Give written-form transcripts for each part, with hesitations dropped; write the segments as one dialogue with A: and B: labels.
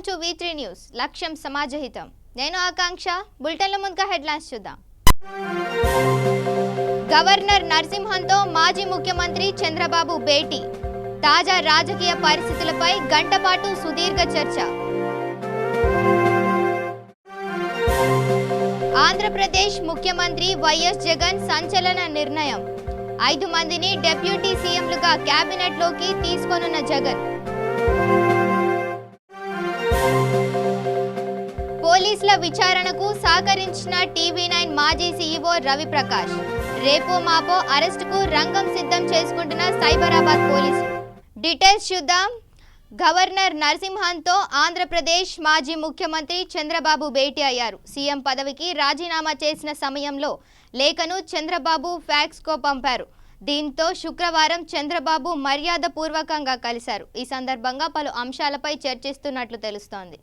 A: Welcome to V3 news. లక్ష్యం సమాజహితం. నేను ఆకాంక్ష. బులెటిన్ల ముందుగా హెడ్లైన్స్ చూద్దాం. గవర్నర్ నరసింహన్తో మాజీ ముఖ్యమంత్రి చంద్రబాబు భేటీ. తాజా రాజకీయ పరిస్థితులపై గంటపాటు సుదీర్ఘ చర్చ. ఆంధ్రప్రదేశ్ ముఖ్యమంత్రి వైఎస్ జగన్ సంచలన నిర్ణయం. 5 మందిని డిప్యూటీ సీఎంలుగా కేబినెట్లోకి తీసుకోనున్న జగన్. పోలీసుల విచారణకు సహకరించిన TV9 మాజీ CEO రవిప్రకాష్. రేపో మాపో అరెస్టుకు రంగం సిద్ధం చేసుకుంటున్న సైబరాబాద్ పోలీసులు. డీటెయిల్స్ చూద్దాం. గవర్నర్ నరసింహన్తో ఆంధ్రప్రదేశ్ మాజీ ముఖ్యమంత్రి చంద్రబాబు భేటీ అయ్యారు. సీఎం పదవికి రాజీనామా చేసిన సమయంలో లేఖను చంద్రబాబు ఫ్యాక్స్కో పంపారు. దీంతో శుక్రవారం చంద్రబాబు మర్యాదపూర్వకంగా కలిశారు. ఈ సందర్భంగా పలు అంశాలపై చర్చిస్తున్నట్లు తెలుస్తోంది.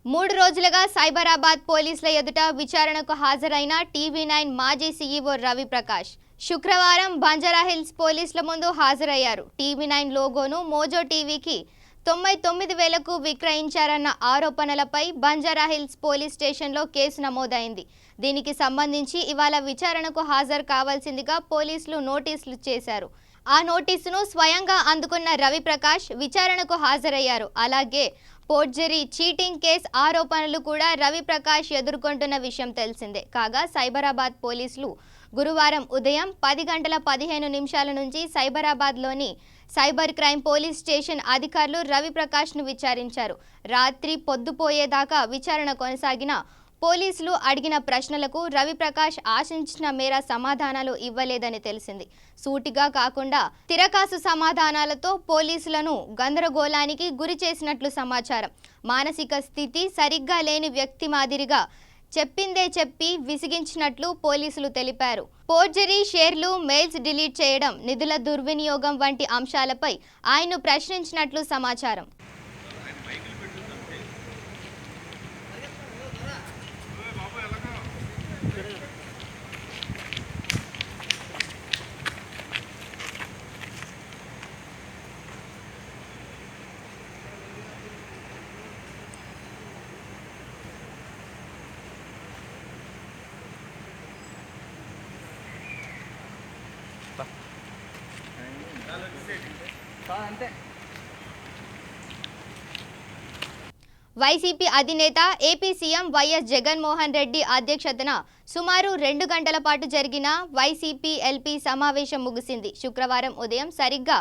A: మూడు రోజులుగా సైబరాబాద్ పోలీసుల ఎదుట విచారణకు హాజరైన TV9 మాజీ CEO రవిప్రకాష్ శుక్రవారం బంజారాహిల్స్ పోలీసుల ముందు హాజరయ్యారు. TV9 లోగోను మోజో టీవీకి 99,000కు విక్రయించారన్న ఆరోపణలపై బంజారాహిల్స్ పోలీస్ స్టేషన్లో కేసు నమోదైంది. దీనికి సంబంధించి ఇవాళ విచారణకు హాజరు కావాల్సిందిగా పోలీసులు నోటీసులు చేశారు. ఆ నోటీసును స్వయంగా అందుకున్న రవిప్రకాష్ విచారణకు హాజరయ్యారు. అలాగే ఫోర్జరీ, చీటింగ్ కేసు ఆరోపణలు కూడా రవిప్రకాష్ ఎదుర్కొంటున్న విషయం తెలిసిందే. కాగా సైబరాబాద్ పోలీసులు గురువారం ఉదయం 10:15 నుంచి సైబరాబాద్లోని సైబర్ క్రైమ్ పోలీస్ స్టేషన్ అధికారులు రవిప్రకాష్ను విచారించారు. రాత్రి పొద్దుపోయేదాకా విచారణ కొనసాగిన పోలీసులు అడిగిన ప్రశ్నలకు రవిప్రకాష్ ఆశించిన మేర సమాధానాలు ఇవ్వలేదని తెలిసింది. సూటిగా కాకుండా తిరకాసు సమాధానాలతో పోలీసులను గందరగోళానికి గురి చేసినట్లు సమాచారం. మానసిక స్థితి సరిగ్గా లేని వ్యక్తి మాదిరిగా చెప్పిందే చెప్పి విసిగించినట్లు పోలీసులు తెలిపారు. ఫోర్జరీ, షేర్లు, మెయిల్స్ డిలీట్ చేయడం, నిధుల దుర్వినియోగం వంటి అంశాలపై ఆయన్ను ప్రశ్నించినట్లు సమాచారం. వైసీపీ అధినేత AP CM YS Jaganmohan Reddy అధ్యక్షతన సుమారు 2 గంటల పాటు జరిగిన వైసీపీ ఎల్పీ సమావేశం ముగిసింది. శుక్రవారం ఉదయం సరిగ్గా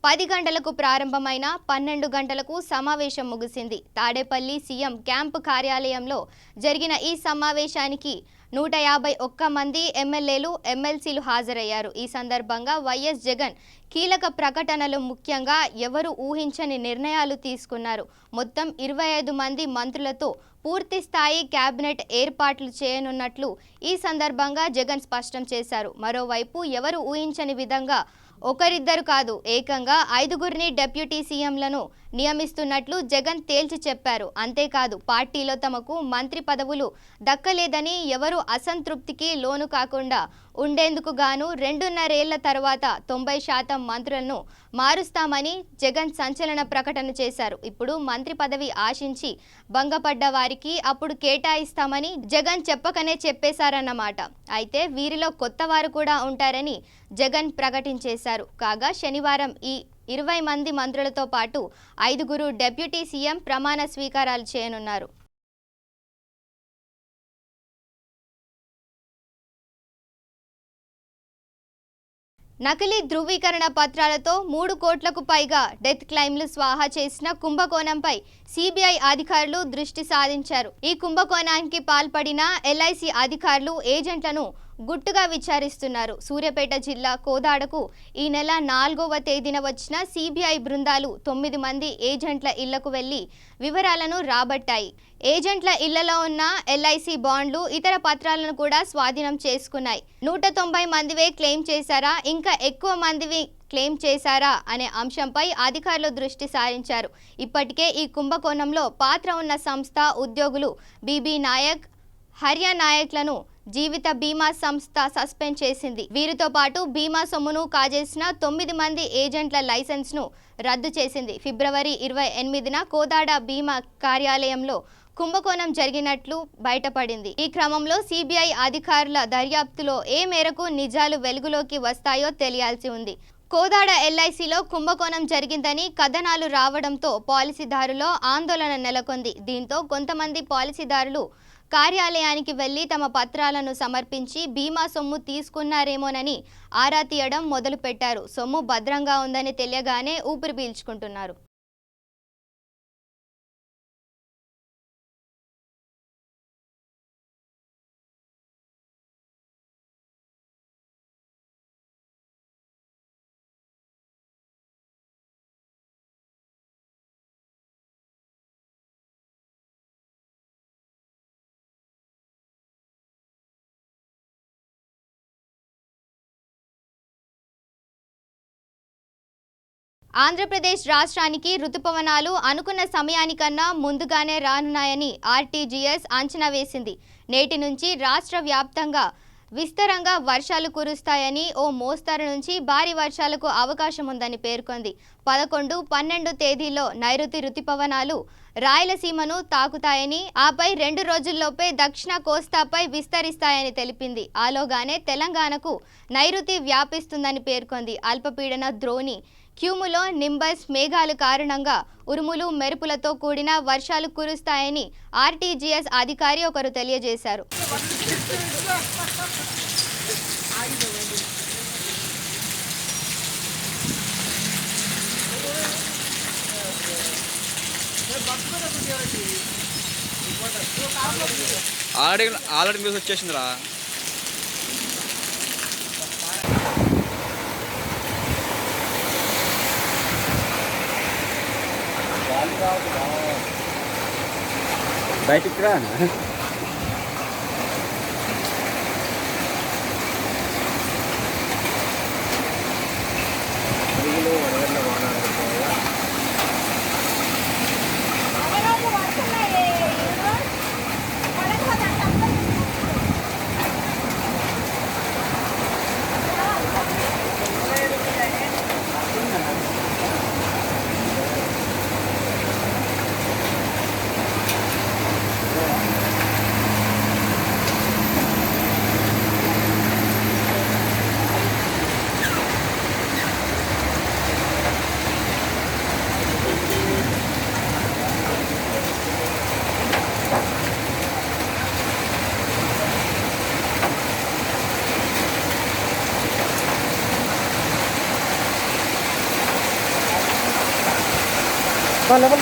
A: 10 గంటలకు ప్రారంభమైన 12 గంటలకు సమావేశం ముగిసింది. తాడేపల్లి సీఎం క్యాంపు కార్యాలయంలో జరిగిన ఈ సమావేశానికి 151 మంది ఎమ్మెల్యేలు, ఎమ్మెల్సీలు హాజరయ్యారు. ఈ సందర్భంగా వైఎస్ జగన్ కీలక ప్రకటనలు, ముఖ్యంగా ఎవరు ఊహించని నిర్ణయాలు తీసుకున్నారు. మొత్తం 25 మంది మంత్రులతో పూర్తి స్థాయి కేబినెట్ ఏర్పాట్లు చేయనున్నట్లు ఈ సందర్భంగా జగన్ స్పష్టం చేశారు. మరోవైపు ఎవరు ఊహించని విధంగా ఒకరిద్దరు కాదు, ఏకంగా 5గురిని డిప్యూటీ సీఎంలను నియమిస్తున్నట్లు జగన్ తేల్చి చెప్పారు. అంతేకాదు పార్టీలో తమకు మంత్రి పదవులు దక్కలేదని, ఎవరు అసంతృప్తికి లోను కాకుండా ఉండేందుకు గాను 2.5 ఏళ్ల తర్వాత 90% మంత్రులను మారుస్తామని జగన్ సంచలన ప్రకటన చేశారు. ఇప్పుడు మంత్రి పదవి ఆశించి భంగపడ్డ వారికి అప్పుడు కేటాయిస్తామని జగన్ చెప్పకనే చెప్పేశారన్నమాట. అయితే వీరిలో కొత్త వారు కూడా ఉంటారని జగన్ ప్రకటించేశారు. కాగా శనివారం ఈ 20 మంది మంత్రులతో పాటు 5గురు డిప్యూటీ సీఎం ప్రమాణ స్వీకారాలు చేయనున్నారు. నకిలీ ధృవీకరణ పత్రాలతో 3 కోట్లకు పైగా డెత్ క్లెయిమ్లు స్వాహా చేసిన కుంభకోణంపై సిబిఐ అధికారులు దృష్టి సారించారు. ఈ కుంభకోణానికి పాల్పడిన LIC అధికారులు, ఏజెంట్లను గుట్టుగా విచారిస్తున్నారు. సూర్యాపేట జిల్లా కోదాడకు ఈ నెల 4వ తేదీన వచ్చిన సిబిఐ బృందాలు 9 మంది ఏజెంట్ల ఇళ్లకు వెళ్లి వివరాలను రాబట్టాయి. ఏజెంట్ల ఇళ్లలో ఉన్న LIC బాండ్లు, ఇతర పత్రాలను కూడా స్వాధీనం చేసుకున్నాయి. 190 మందివే క్లెయిమ్ చేశారా, ఇంకా ఎక్కువ మందివి క్లెయిమ్ చేశారా అనే అంశంపై అధికారులు దృష్టి సారించారు. ఇప్పటికే ఈ కుంభకోణంలో పాత్ర ఉన్న సంస్థ ఉద్యోగులు BB నాయక్, హర్య నాయక్లను జీవిత బీమా సంస్థ సస్పెండ్ చేసింది. వీరితో పాటు బీమా సొమ్మును కాజేసిన 9 మంది ఏజెంట్ల లైసెన్స్ను రద్దు చేసింది. ఫిబ్రవరి 28న కోదాడ బీమా కార్యాలయంలో కుంభకోణం జరిగినట్లు బయటపడింది. ఈ క్రమంలో సిబిఐ అధికారుల దర్యాప్తులో ఏ మేరకు నిజాలు వెలుగులోకి వస్తాయో తెలియాల్సి ఉంది. కోదాడ ఎల్ఐసిలో కుంభకోణం జరిగిందని కథనాలు రావడంతో పాలసీదారులో ఆందోళన నెలకొంది. దీంతో కొంతమంది పాలసీదారులు కార్యాలయానికి వెళ్లి తమ పత్రాలను సమర్పించి బీమా సొమ్ము తీసుకున్నారేమోనని ఆరా తీయడం మొదలుపెట్టారు. సొమ్ము భద్రంగా ఉందని తెలియగానే ఊపిరి పీల్చుకుంటున్నారు. ఆంధ్రప్రదేశ్ రాష్ట్రానికి రుతుపవనాలు అనుకున్న సమయానికన్నా ముందుగానే రానున్నాయని ఆర్టీజీఎస్ అంచనా వేసింది. నేటి నుంచి రాష్ట్ర వ్యాప్తంగా విస్తారంగా వర్షాలు కురుస్తాయని, ఓ మోస్తరు నుంచి భారీ వర్షాలకు అవకాశం ఉందని పేర్కొంది. 11, 12 తేదీల్లో నైరుతి రుతుపవనాలు రాయలసీమను తాకుతాయని, ఆపై 2 రోజుల్లోపే దక్షిణ కోస్తాపై విస్తరిస్తాయని తెలిపింది. ఆలోగానే తెలంగాణకు నైరుతి వ్యాపిస్తుందని పేర్కొంది. అల్పపీడన ద్రోణి క్యూములో నింబస్ మేఘాల కారణంగా ఉరుములు మెరుపులతో కూడిన వర్షాలు కురుస్తాయని ఆర్టీజీఎస్ అధికారి ఒకరు తెలియజేశారు.
B: ఆల్రెడీ న్యూస్ వచ్చేసిందిరా. బయటికి రా. level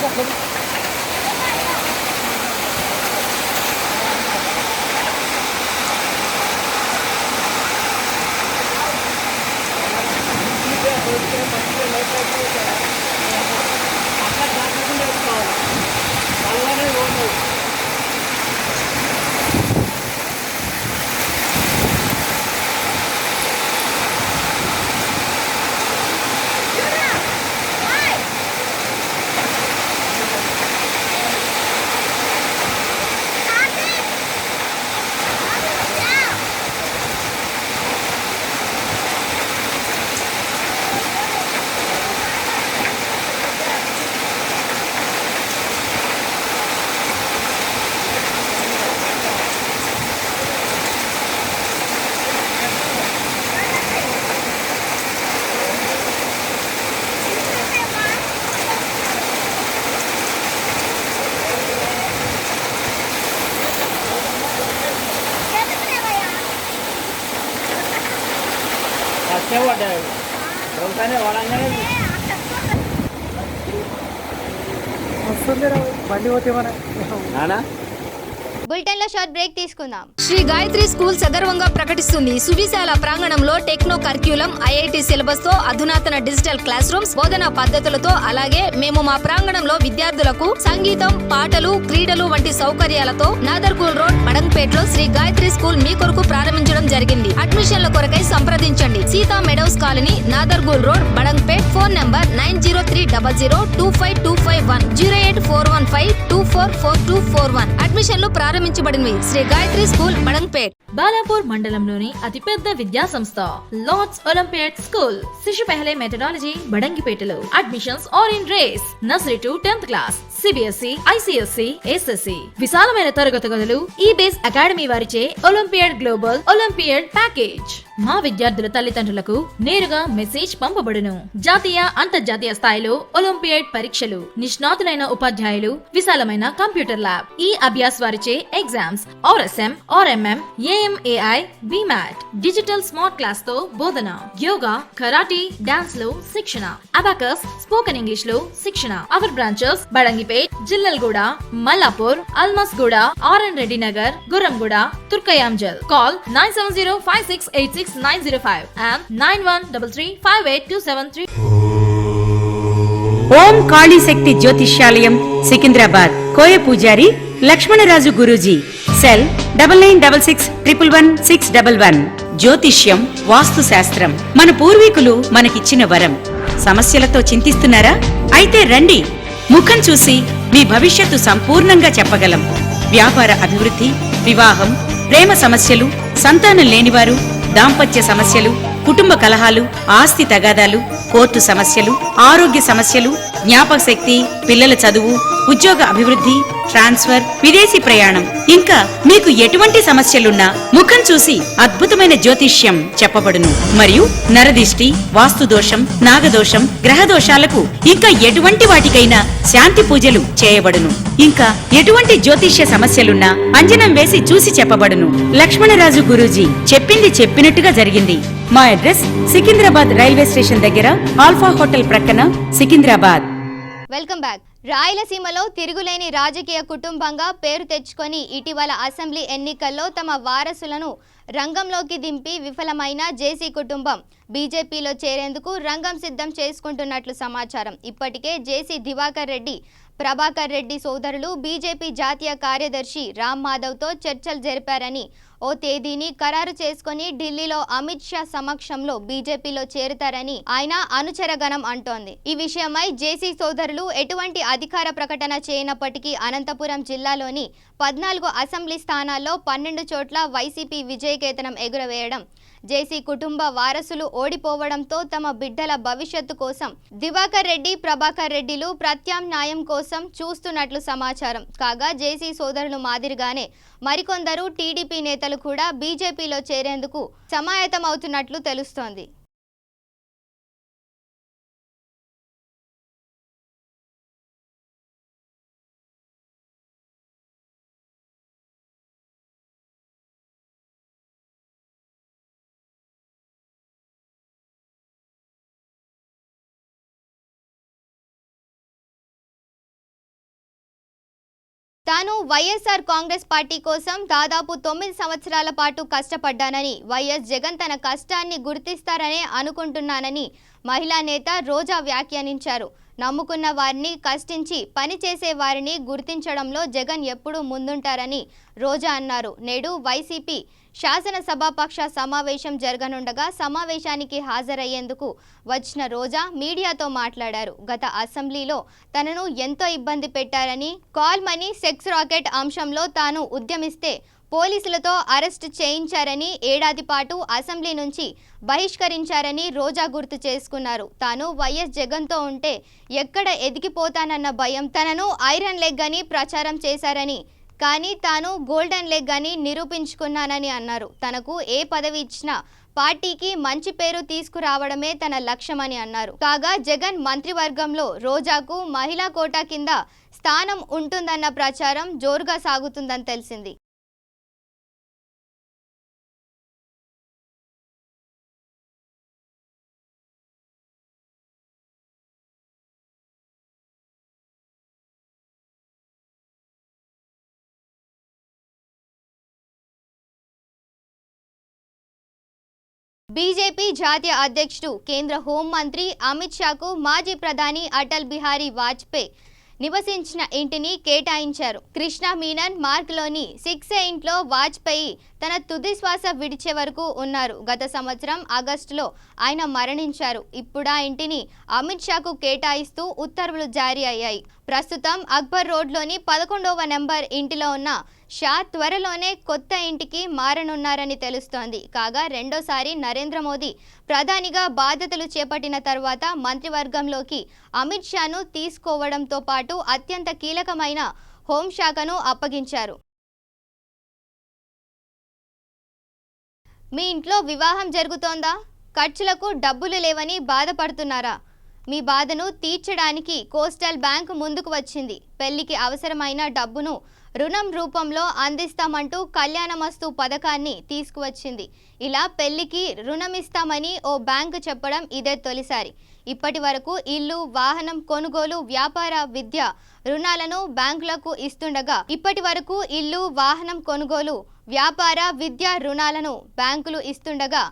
A: బులెటిన్ లో షార్ట్ బ్రేక్ తీసుకుందాం.
C: శ్రీ గాయత్రి స్కూల్ సగర్వంగా ప్రకటిస్తుంది సువిశాల ప్రాంగణంలో టెక్నో కరిక్యులం, ఐఐటి సిలబస్ తో అధునాతన డిజిటల్ క్లాస్ రూమ్స్, బోధనా పద్ధతులతో, అలాగే మేము మా ప్రాంగణంలో విద్యార్థులకు సంగీతం, పాటలు, క్రీడలు వంటి సౌకర్యాలతో నాదర్గూల్ రోడ్, మడంపేటలో శ్రీ గాయత్రి స్కూల్ మీ కొరకు ప్రారంభించడం జరిగింది. అడ్మిషన్ల కొరకై సంప్రదించండి. Sita meadows colony, Nadergul road, Madampet. Phone number 9030025251 08415244241. అడ్మిషన్లు ప్రారంభించబడినవి. శ్రీ గాయత్రి స్కూల్, మడంపేట్.
D: బాలాపూర్ మండలంలోని అతిపెద్ద విద్యా సంస్థ లార్డ్స్ ఒలింపియాడ్ స్కూల్. శిశు పెహలే మెథడాలజీ బడంగిపేటలో. Admissions are in race. Nursery to 10th class. CBSE, ICSE, SSE. విశాలమైన తరగతి గదులు. ఈ-బేస్ అకాడమీ వారిచే ఒలింపియాడ్ గ్లోబల్ ఒలింపియాడ్ ప్యాకేజ్. మా విద్యార్థుల తల్లిదండ్రులకు నేరుగా మెసేజ్ పంపబడును. జాతీయ అంతర్జాతీయ స్థాయిలో ఒలింపియాడ్ పరీక్షలు. నిష్ణాతులైన ఉపాధ్యాయులు. విశాలమైన కంప్యూటర్ ల్యాబ్. ఈ అభ్యాస్ వారిచే exams, RSM, RMM, AMAI, BMAT. Digital smart class తో బోధన. యోగా, కరాటీ, డాన్స్ లో శిక్షణ. అబాకస్, స్పోకెన్ ఇంగ్లీష్ లో శిక్షణ. Our branches Badangpet, Jillelguda, Mallapur, Almasguda, RN Reddy Nagar, Gurramguda, Turkayamjal. Call 9705686905 and 9133582733.
E: Om Kali Shakti Jyotishyalayam Secunderabad. కోయ పూజారి లక్ష్మణరాజు గురూజీ. సెల్ 9966111611. జ్యోతిష్యం, వాస్తు శాస్త్రం మన పూర్వీకులు మనకిచ్చిన వరం. సమస్యలతో చింతిస్తున్నారా? అయితే రండి, ముఖం చూసి మీ భవిష్యత్తు సంపూర్ణంగా చెప్పగలం. వ్యాపార అభివృద్ధి, వివాహం, ప్రేమ సమస్యలు, సంతానం లేనివారు, దాంపత్య సమస్యలు, కుటుంబ కలహాలు, ఆస్తి తగాదాలు, కోర్టు సమస్యలు, ఆరోగ్య సమస్యలు, జ్ఞాపక శక్తి, పిల్లల చదువు, ఉద్యోగ అభివృద్ధి, ట్రాన్స్ఫర్, విదేశీ ప్రయాణం, ఇంకా మీకు ఎటువంటి సమస్యలున్నా ముఖం చూసి అద్భుతమైన జ్యోతిష్యం చెప్పబడును. మరియు నరదిష్టి, వాస్తు దోషం, నాగదోషం, గ్రహ దోషాలకు ఇంకా ఎటువంటి వాటికైనా శాంతి పూజలు చేయబడును. ఇంకా ఎటువంటి జ్యోతిష్య సమస్యలున్నా అంజనం వేసి చూసి చెప్పబడును. లక్ష్మణరాజు గురూజీ చెప్పింది చెప్పినట్టుగా జరిగింది. మా అడ్రస్ సికింద్రాబాద్ రైల్వే స్టేషన్ దగ్గర, ఆల్ఫా హోటల్ ప్రక్కన, సికింద్రాబాద్.
A: Welcome back. రాయలసీమలో తిరుగులేని రాజకీయ కుటుంబంగా పేరు తెచ్చుకొని ఇటీవల అసెంబ్లీ ఎన్నికల్లో తమ వారసులను రంగంలోకి దింపి విఫలమైన జేసీ కుటుంబం బీజేపీలో చేరేందుకు రంగం సిద్ధం చేసుకుంటున్నట్లు సమాచారం. ఇప్పటికే జేసీ దివాకర్ రెడ్డి, ప్రభాకర్ రెడ్డి సోదరులు బీజేపీ జాతీయ కార్యదర్శి రామ్ మాధవ్తో చర్చలు జరిపారని, ఓ తేదీని ఖరారు చేసుకుని ఢిల్లీలో అమిత్ షా సమక్షంలో బీజేపీలో చేరుతారని ఆయన అనుచరగణం అంటోంది. ఈ విషయమై జేసీ సోదరులు ఎటువంటి అధికార ప్రకటన చేయనప్పటికీ అనంతపురం జిల్లాలోని 14 అసెంబ్లీ స్థానాల్లో 12 చోట్ల వైసీపీ విజయకేతనం ఎగురవేయడం, జేసీ కుటుంబ వారసులు ఓడిపోవడంతో తమ బిడ్డల భవిష్యత్తు కోసం దివాకర్ రెడ్డి, ప్రభాకర్ రెడ్డిలు ప్రత్యామ్నాయం కోసం చూస్తున్నట్లు సమాచారం. కాగా జేసీ సోదరులు మాదిరిగానే మరికొందరు టీడీపీ నేతలు కూడా బీజేపీలో చేరేందుకు సమాయత్తమవుతున్నట్లు తెలుస్తోంది. తాను వైఎస్ఆర్ కాంగ్రెస్ పార్టీ కోసం దాదాపు 9 సంవత్సరాల పాటు కష్టపడ్డానని, వైఎస్ జగన్ తన కష్టాన్ని గుర్తిస్తారనే అనుకుంటున్నానని మహిళా నేత రోజా వ్యాఖ్యానించారు. నమ్ముకున్న వారిని, కష్టించి పనిచేసే వారిని గుర్తించడంలో జగన్ ఎప్పుడూ ముందుంటారని రోజా అన్నారు. నేడు వైసీపీ శాసనసభాపక్ష సమావేశం జరగనుండగా సమావేశానికి హాజరయ్యేందుకు వచ్చిన రోజా మీడియాతో మాట్లాడారు. గత అసెంబ్లీలో తనను ఎంతో ఇబ్బంది పెట్టారని, కాల్ మనీ, సెక్స్ రాకెట్ అంశంలో తాను ఉద్యమిస్తే పోలీసులతో అరెస్ట్ చేయించారని, ఏడాది పాటు అసెంబ్లీ నుంచి బహిష్కరించారని రోజా గుర్తు చేసుకున్నారు. తాను వైఎస్ జగన్తో ఉంటే ఎక్కడ ఎదిగిపోతానన్న భయం తనను ఐరన్ లెగ్ అని ప్రచారం చేశారని, కానీ తాను గోల్డెన్ లెగ్ అని నిరూపించుకున్నానని అన్నారు. తనకు ఏ పదవి ఇచ్చినా పార్టీకి మంచి పేరు తీసుకురావడమే తన లక్ష్యమని అన్నారు. కాగా జగన్ మంత్రివర్గంలో రోజాకు మహిళా కోటా కింద స్థానం ఉంటుందన్న ప్రచారం జోరుగా సాగుతుందని తెలిసింది. బీజేపీ జాతీయ అధ్యక్షుడు, కేంద్ర హోంమంత్రి అమిత్ షాకు మాజీ ప్రధాని అటల్ బిహారీ వాజ్పేయి నివసించిన ఇంటిని కేటాయించారు. కృష్ణా మీనన్ మార్గ్లోని 6A ఇంట్లో వాజ్పేయి తన తుది శ్వాస విడిచే వరకు ఉన్నారు. గత సంవత్సరం ఆగస్టులో ఆయన మరణించారు. ఇప్పుడు ఆ ఇంటిని అమిత్ షాకు కేటాయిస్తూ ఉత్తర్వులు జారీ అయ్యాయి. ప్రస్తుతం అక్బర్ రోడ్లోని 11వ నెంబర్ ఇంటిలో ఉన్న షా త్వరలోనే కొత్త ఇంటికి మారనున్నారని తెలుస్తోంది. కాగా రెండోసారి నరేంద్ర మోదీ ప్రధానిగా బాధ్యతలు చేపట్టిన తర్వాత మంత్రివర్గంలోకి అమిత్ షాను తీసుకోవడంతో పాటు అత్యంత కీలకమైన హోంశాఖను అప్పగించారు. మీ ఇంట్లో వివాహం జరుగుతోందా? ఖర్చులకు డబ్బులు లేవని బాధపడుతున్నారా? మీ బాధను తీర్చడానికి కోస్టల్ బ్యాంక్ ముందుకు వచ్చింది. పెళ్లికి అవసరమైన డబ్బును రుణం రూపంలో అందిస్తామంటూ కళ్యాణమస్తు పథకాన్ని తీసుకువచ్చింది. ఇలా పెళ్లికి రుణమిస్తామని ఓ బ్యాంకు చెప్పడం ఇదే తొలిసారి. ఇప్పటి వరకు ఇల్లు, వాహనం కొనుగోలు, వ్యాపార, విద్య రుణాలను బ్యాంకులకు ఇస్తుండగా బ్యాంకులు ఇస్తుండగా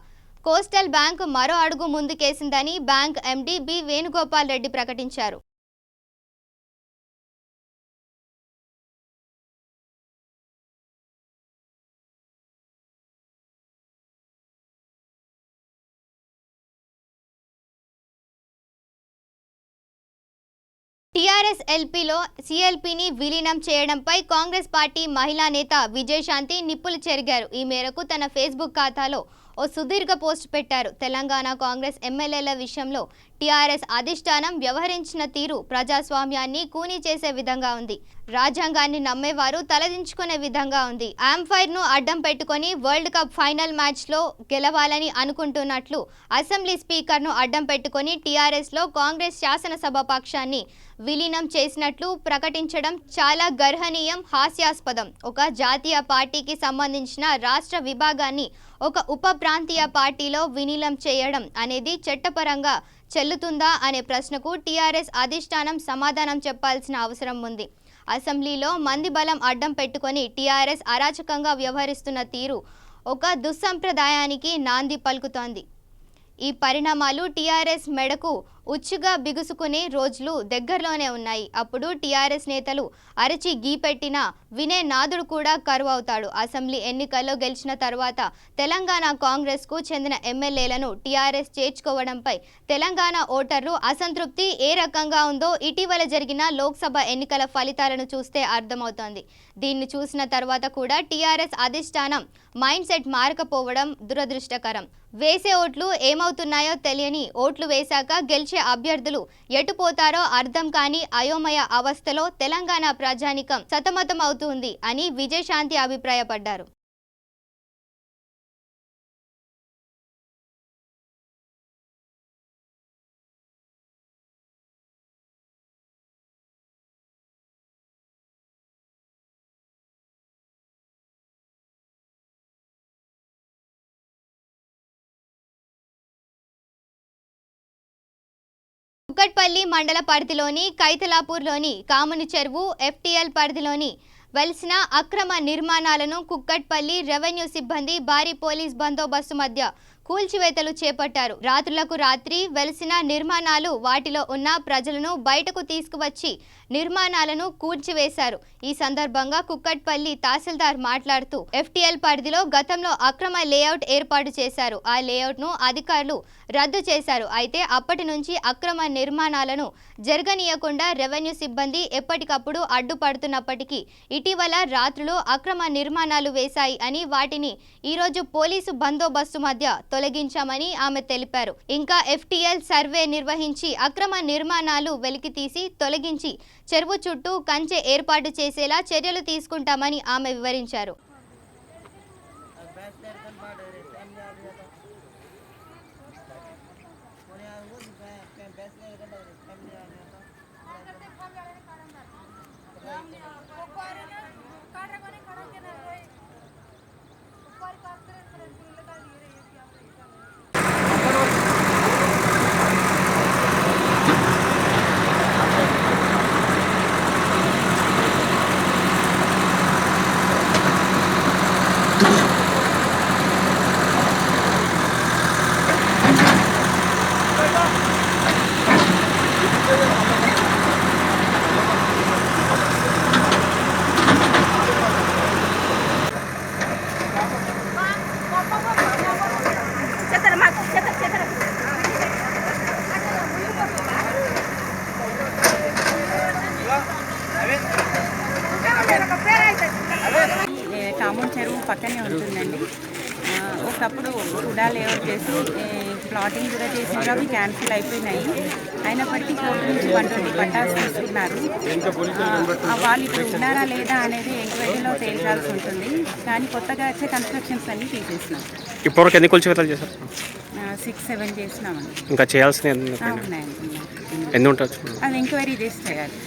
A: కోస్టల్ బ్యాంక్ మరో అడుగు ముందుకేసిందని bank MD B Venugopal Reddy ప్రకటించారు. టీఆర్ఎస్ ఎల్పీలో సీఎల్పీని విలీనం చేయడంపై కాంగ్రెస్ పార్టీ మహిళా నేత విజయశాంతి నిప్పులు చెరిగారు. ఈ మేరకు తన ఫేస్బుక్ ఖాతాలో ఓ సుదీర్ఘ పోస్ట్ పెట్టారు. తెలంగాణ కాంగ్రెస్ ఎమ్మెల్యేల విషయంలో టీఆర్ఎస్ అధిష్టానం వ్యవహరించిన తీరు ప్రజాస్వామ్యాన్ని కూనీ చేసే విధంగా ఉంది. రాజ్యాంగాన్ని నమ్మేవారు తలదించుకునే విధంగా ఉంది. ఆంఫైర్ను అడ్డం పెట్టుకొని వరల్డ్ కప్ ఫైనల్ మ్యాచ్లో గెలవాలని అనుకుంటున్నట్లు అసెంబ్లీ స్పీకర్ను అడ్డం పెట్టుకొని టీఆర్ఎస్లో కాంగ్రెస్ శాసనసభ పక్షాన్ని విలీనం చేసినట్లు ప్రకటించడం చాలా గర్హనీయం, హాస్యాస్పదం. ఒక జాతీయ పార్టీకి సంబంధించిన రాష్ట్ర విభాగాన్ని ఒక ఉప ప్రాంతీయ పార్టీలో విలీనం చేయడం అనేది చట్టపరంగా చెల్లుతుందా అనే ప్రశ్నకు టీఆర్ఎస్ అధిష్టానం సమాధానం చెప్పాల్సిన అవసరం ఉంది. అసెంబ్లీలో మంది బలం అడ్డం పెట్టుకొని టీఆర్ఎస్ అరాచకంగా వ్యవహరిస్తున్న తీరు ఒక దుస్సంప్రదాయానికి నాంది పలుకుతోంది. ఈ పరిణామాలు టీఆర్ఎస్ మెడకు ఉచ్చుగా బిగుసుకునే రోజులు దగ్గరలోనే ఉన్నాయి. అప్పుడు టీఆర్ఎస్ నేతలు అరచి గీపెట్టినా వినే నాదుడు కూడా కరువు అవుతాడు. అసెంబ్లీ ఎన్నికల్లో గెలిచిన తర్వాత తెలంగాణ కాంగ్రెస్కు చెందిన ఎమ్మెల్యేలను టీఆర్ఎస్ చేర్చుకోవడంపై తెలంగాణ ఓటర్లు అసంతృప్తి ఏ రకంగా ఉందో ఇటీవల జరిగిన లోక్సభ ఎన్నికల ఫలితాలను చూస్తే అర్థమవుతోంది. దీన్ని చూసిన తర్వాత కూడా టీఆర్ఎస్ అధిష్టానం మైండ్ సెట్ మారకపోవడం దురదృష్టకరం. వేసే ఓట్లు ఏమవుతున్నాయో తెలియని, ఓట్లు వేశాక గెలిచే అభ్యర్థులు ఎటు పోతారో అర్థం కాని అయోమయ అవస్థలో తెలంగాణ ప్రజానికం సతమతం అవుతుంది అని విజయశాంతి అభిప్రాయపడ్డారు. కుక్కట్పల్లి మండల పరిధిలోని కైతలాపూర్లోని కాముని చెరువు, ఎఫ్టీఎల్ పరిధిలోని వెలిసిన అక్రమ నిర్మాణాలను కుక్కట్పల్లి రెవెన్యూ సిబ్బంది భారీ పోలీస్ బందోబస్తు మధ్య కూల్చివేతలు చేపట్టారు. రాత్రులకు రాత్రి వెలిసిన నిర్మాణాలు, వాటిలో ఉన్న ప్రజలను బయటకు తీసుకువచ్చి నిర్మాణాలను కూల్చివేశారు. ఈ సందర్భంగా కుక్కట్పల్లి తహసీల్దార్ మాట్లాడుతూ ఎఫ్టీఎల్ పరిధిలో గతంలో అక్రమ లేఅవుట్ ఏర్పాటు చేశారు. ఆ లేఅవుట్ను అధికారులు రద్దు చేశారు. అయితే అప్పటి నుంచి అక్రమ నిర్మాణాలను జరగనీయకుండా రెవెన్యూ సిబ్బంది ఎప్పటికప్పుడు అడ్డుపడుతున్నప్పటికీ ఇటీవల రాత్రులు అక్రమ నిర్మాణాలు వేశాయి అని వాటిని ఈరోజు పోలీసు బందోబస్తు మధ్య తొలగించామని ఆమె తెలిపారు. ఇంకా ఎఫ్టీఎల్ సర్వే నిర్వహించి అక్రమ నిర్మాణాలు వెలికితీసి తొలగించి చెరువు చుట్టూ కంచె ఏర్పాటు చేసేలా చర్యలు తీసుకుంటామని ఆమె వివరించారు.
F: పక్కనే ఉంటుందండి. ఒకప్పుడు కూడా లేఅవుట్ చేసి ప్లాటింగ్ కూడా చేసిండ్రు, అవి క్యాన్సిల్ అయిపోయినాయి. అయినప్పటికీ కోర్టు నుంచి 120 పట్టాలు తీసుకున్నారు. వాళ్ళు ఇప్పుడు ఉన్నారా లేదా అనేది ఎంక్వైరీలో తేల్చాల్సి ఉంటుంది. కానీ కొత్తగా వచ్చే కన్స్ట్రక్షన్స్ అన్నీ తీసేసినాం.
G: ఇప్పటివరకు ఎన్ని కూల్చివేతలు చేశారు?
F: 6-7 చేసినామండి.
G: ఇంకా చేయాల్సిన
F: ఉన్నాయండి.
G: ఎన్ని ఉంటుంది?
F: అది ఎంక్వైరీ చేసి చేయాలి.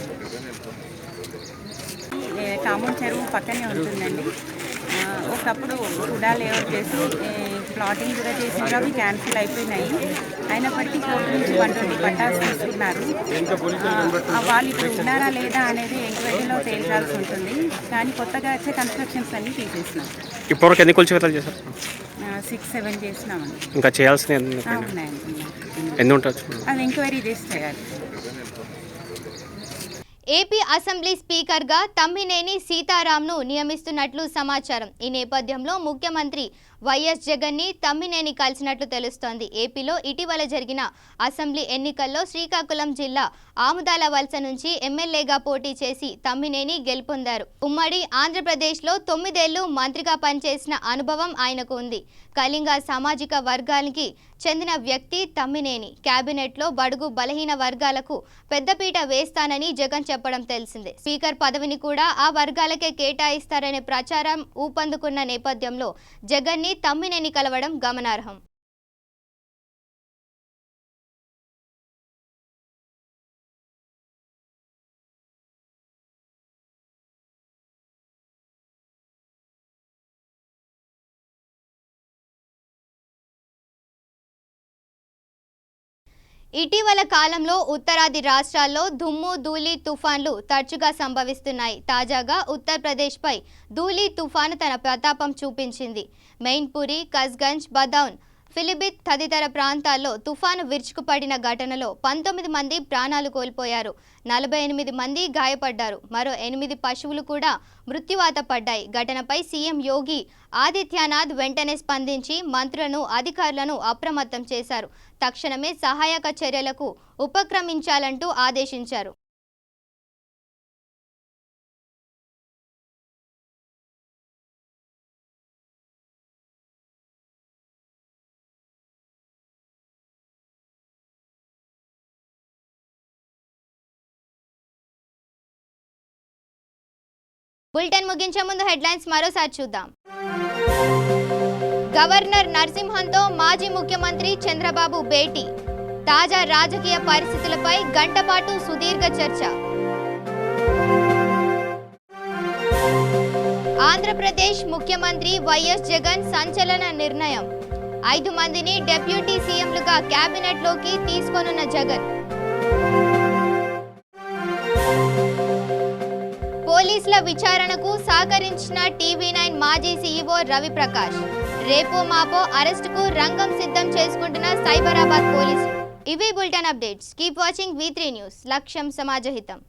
F: కామన్ చెరువు పక్కనే ఉంటుందండి. ఒకప్పుడు కూడా లేఅవుట్ చేసి ప్లాటింగ్ కూడా చేసిండ్రు, అవి క్యాన్సిల్ అయిపోయినాయి. అయినప్పటికీ కోర్టు నుంచి 120 పట్టాలు తీసుకున్నారు. వాళ్ళు ఇప్పుడు ఉన్నారా లేదా అనేది ఎంక్వైరీలో తేల్చాల్సి ఉంటుంది. కానీ కొత్తగా వచ్చే కన్స్ట్రక్షన్స్ అన్నీ తీసేసినాం.
G: ఇప్పటివరకు ఎన్ని కూల్చివేతలు చేశారు?
F: 6-7 చేసినామండి.
G: ఇంకా చేయాల్సిన
F: ఉన్నాయండి.
G: ఎన్ని ఉంటుంది?
F: అది ఎంక్వైరీ చేసి చేయాలి.
A: ఏపీ అసెంబ్లీ స్పీకర్గా తమ్మినేని సీతారాంను నియమిస్తున్నట్లు సమాచారం. ఈ నేపథ్యంలో ముఖ్యమంత్రి వైఎస్ జగన్ని తమ్మినేని కలిసినట్లు తెలుస్తోంది. ఏపీలో ఇటీవల జరిగిన అసెంబ్లీ ఎన్నికల్లో శ్రీకాకుళం జిల్లా ఆముదాల వలస నుంచి ఎమ్మెల్యేగా పోటీ చేసి తమ్మినేని గెలుపొందారు. ఉమ్మడి ఆంధ్రప్రదేశ్లో 9 ఏళ్లు మంత్రిగా పనిచేసిన అనుభవం ఆయనకు ఉంది. కళింగ సామాజిక వర్గానికి చెందిన వ్యక్తి తమ్మినేని. కేబినెట్లో బడుగు బలహీన వర్గాలకు పెద్దపీట వేస్తానని జగన్ చెప్పడం తెలిసిందే. స్పీకర్ పదవిని కూడా ఆ వర్గాలకే కేటాయిస్తారనే ప్రచారం ఊపందుకున్న నేపథ్యంలో జగన్ని తమ్మినేని కలవడం గమనార్హం. ఇటీవల కాలంలో ఉత్తరాది రాష్ట్రాల్లో దుమ్ము ధూళి తుఫాన్లు తరచుగా సంభవిస్తున్నాయి. తాజాగా ఉత్తరప్రదేశ్పై ధూళి తుఫాను తన ప్రతాపం చూపించింది. మెయిన్పురి, కస్గంజ్, బదౌన్, ఫిలిభిత్ తదితర ప్రాంతాల్లో తుఫాను విరుచుకుపడిన ఘటనలో 19 మంది ప్రాణాలు కోల్పోయారు. 48 మంది గాయపడ్డారు. మరో 8 పశువులు కూడా మృత్యువాత పడ్డాయి. ఘటనపై సీఎం యోగి ఆదిత్యనాథ్ వెంటనే స్పందించి మంత్రులను, అధికారులను అప్రమత్తం చేశారు. తక్షణమే సహాయక చర్యలకు ఉపక్రమించాలంటూ ఆదేశించారు. బులెటిన్ ముగించే ముందు హెడ్లైన్స్ మరోసారి చూద్దాం. గవర్నర్ నరసింహన్తో మాజీ ముఖ్యమంత్రి చంద్రబాబు భేటీ. తాజా రాజకీయ పరిస్థితులపై గంటపాటు సుదీర్ఘ చర్చ. ఆంధ్రప్రదేశ్ ముఖ్యమంత్రి వైఎస్ జగన్ సంచలన నిర్ణయం. 5 మందిని డిప్యూటీ సీఎంలుగా కేబినెట్లోకి తీసుకోనున్న జగన్. పోలీసుల విచారణకు సహకరించిన టీవీ9 మాజీ సీఈఓ రవిప్రకాష్. రేపో మాపో అరెస్టుకు రంగం సిద్ధం చేసుకుంటున్న సైబరాబాద్ పోలీసులు. ఇవి bulletin updates. Keep watching V3 news. లక్ష్యం సమాజహితం.